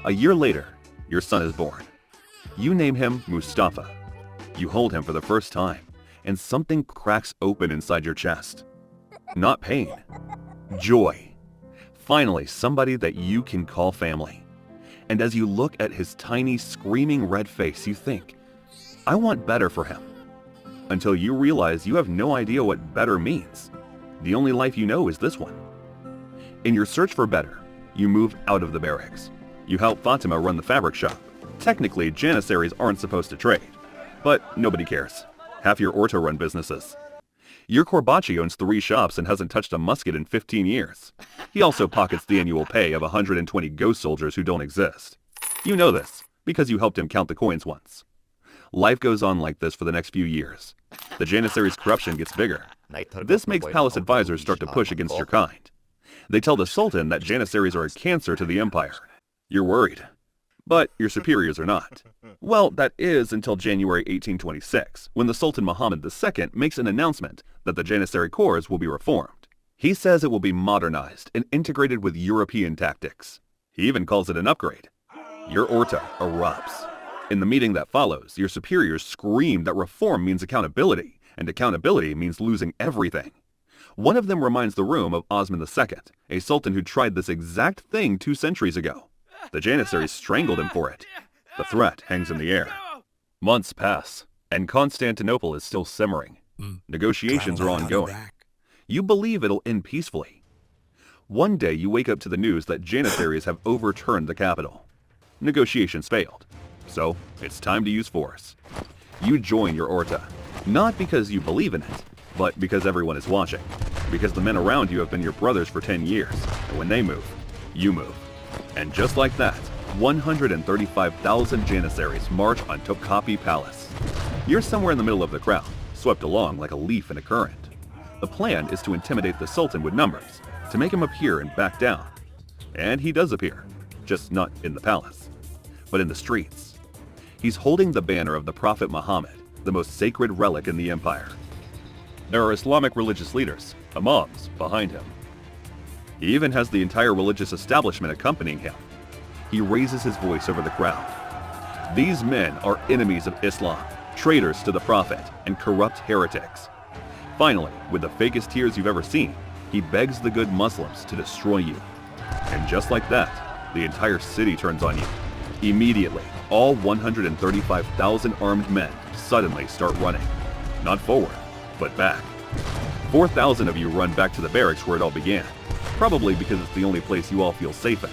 A year later, your son is born. You name him Mustafa. You hold him for the first time, and something cracks open inside your chest. Not pain, joy. Finally, somebody that you can call family. And as you look at his tiny, screaming red face, you think, I want better for him. Until you realize you have no idea what better means. The only life you know is this one. In your search for better, you move out of the barracks. You help Fatima run the fabric shop. Technically, Janissaries aren't supposed to trade, but nobody cares. Half your Orta run businesses. Your Korbachi owns 3 shops and hasn't touched a musket in 15 years. He also pockets the annual pay of 120 ghost soldiers who don't exist. You know this, because you helped him count the coins once. Life goes on like this for the next few years. The Janissaries' corruption gets bigger. This makes palace advisors start to push against your kind. They tell the Sultan that Janissaries are a cancer to the empire. You're worried. But your superiors are not. Well, that is until January 1826, when the Sultan Muhammad II makes an announcement that the Janissary Corps will be reformed. He says it will be modernized and integrated with European tactics. He even calls it an upgrade. Your Orta erupts. In the meeting that follows, your superiors scream that reform means accountability, and accountability means losing everything. One of them reminds the room of Osman II, a sultan who tried this exact thing 2 centuries ago. The Janissaries strangled him for it. The threat hangs in the air. Months pass, and Constantinople is still simmering. Negotiations are ongoing. You believe it'll end peacefully. One day you wake up to the news that Janissaries have overturned the capital. Negotiations failed, so it's time to use force. You join your Orta, not because you believe in it, but because everyone is watching. Because the men around you have been your brothers for 10 years, and when they move, you move. And just like that, 135,000 Janissaries march on Topkapi Palace. You're somewhere in the middle of the crowd, swept along like a leaf in a current. The plan is to intimidate the Sultan with numbers, to make him appear and back down. And he does appear, just not in the palace, but in the streets. He's holding the banner of the Prophet Muhammad, the most sacred relic in the empire. There are Islamic religious leaders, imams, behind him. He even has the entire religious establishment accompanying him. He raises his voice over the crowd. These men are enemies of Islam, traitors to the Prophet, and corrupt heretics. Finally, with the fakest tears you've ever seen, he begs the good Muslims to destroy you. And just like that, the entire city turns on you. Immediately, all 135,000 armed men suddenly start running. Not forward, but back. 4,000 of you run back to the barracks where it all began. Probably because it's the only place you all feel safe in.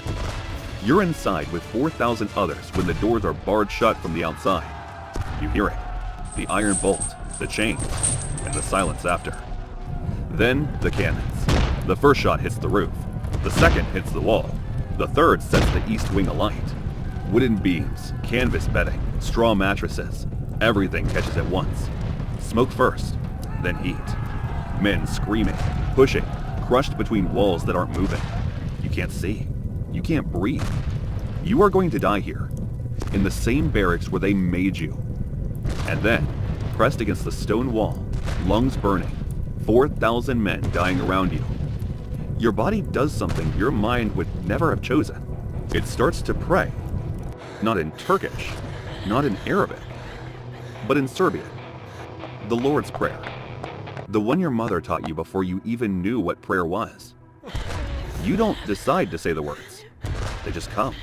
You're inside with 4,000 others when the doors are barred shut from the outside. You hear it. The iron bolt, the chains, and the silence after. Then the cannons. The first shot hits the roof. The second hits the wall. The third sets the east wing alight. Wooden beams, canvas bedding, straw mattresses. Everything catches at once. Smoke first, then heat. Men screaming, pushing, crushed between walls that aren't moving. You can't see. You can't breathe. You are going to die here, in the same barracks where they made you. And then, pressed against the stone wall, lungs burning, 4,000 men dying around you. Your body does something your mind would never have chosen. It starts to pray. Not in Turkish, not in Arabic, but in Serbian. The Lord's Prayer. The one your mother taught you before you even knew what prayer was. You don't decide to say the words. They just come.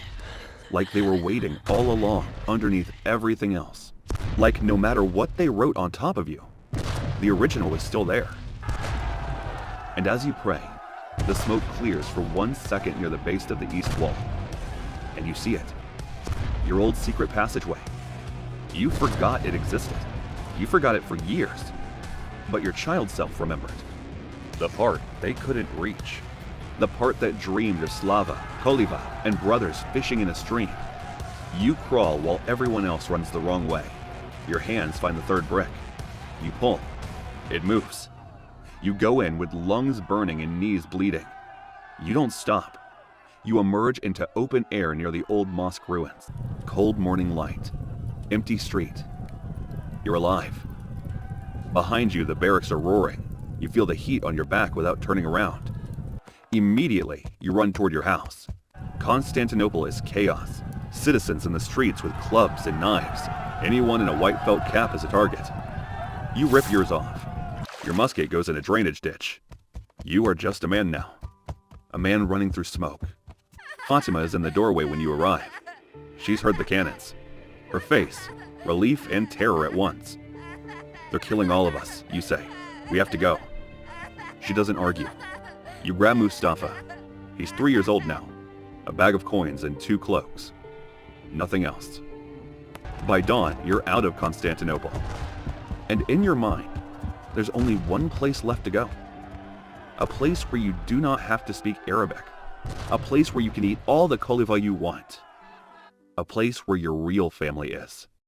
Like they were waiting all along underneath everything else. Like no matter what they wrote on top of you, the original was still there. And as you pray, the smoke clears for 1 second near the base of the east wall. And you see it. Your old secret passageway. You forgot it existed. You forgot it for years. But your child self remembered. The part they couldn't reach. The part that dreamed of Slava, Koliva, and brothers fishing in a stream. You crawl while everyone else runs the wrong way. Your hands find the third brick. You pull. It moves. You go in with lungs burning and knees bleeding. You don't stop. You emerge into open air near the old mosque ruins. Cold morning light. Empty street. You're alive. Behind you, the barracks are roaring. You feel the heat on your back without turning around. Immediately, you run toward your house. Constantinople is chaos. Citizens in the streets with clubs and knives. Anyone in a white felt cap is a target. You rip yours off. Your musket goes in a drainage ditch. You are just a man now. A man running through smoke. Fatima is in the doorway when you arrive. She's heard the cannons. Her face, relief and terror at once. They're killing all of us, you say. We have to go. She doesn't argue. You grab Mustafa. He's 3 years old now. A bag of coins and 2 cloaks. Nothing else. By dawn, you're out of Constantinople. And in your mind, there's only one place left to go. A place where you do not have to speak Arabic. A place where you can eat all the koliva you want. A place where your real family is.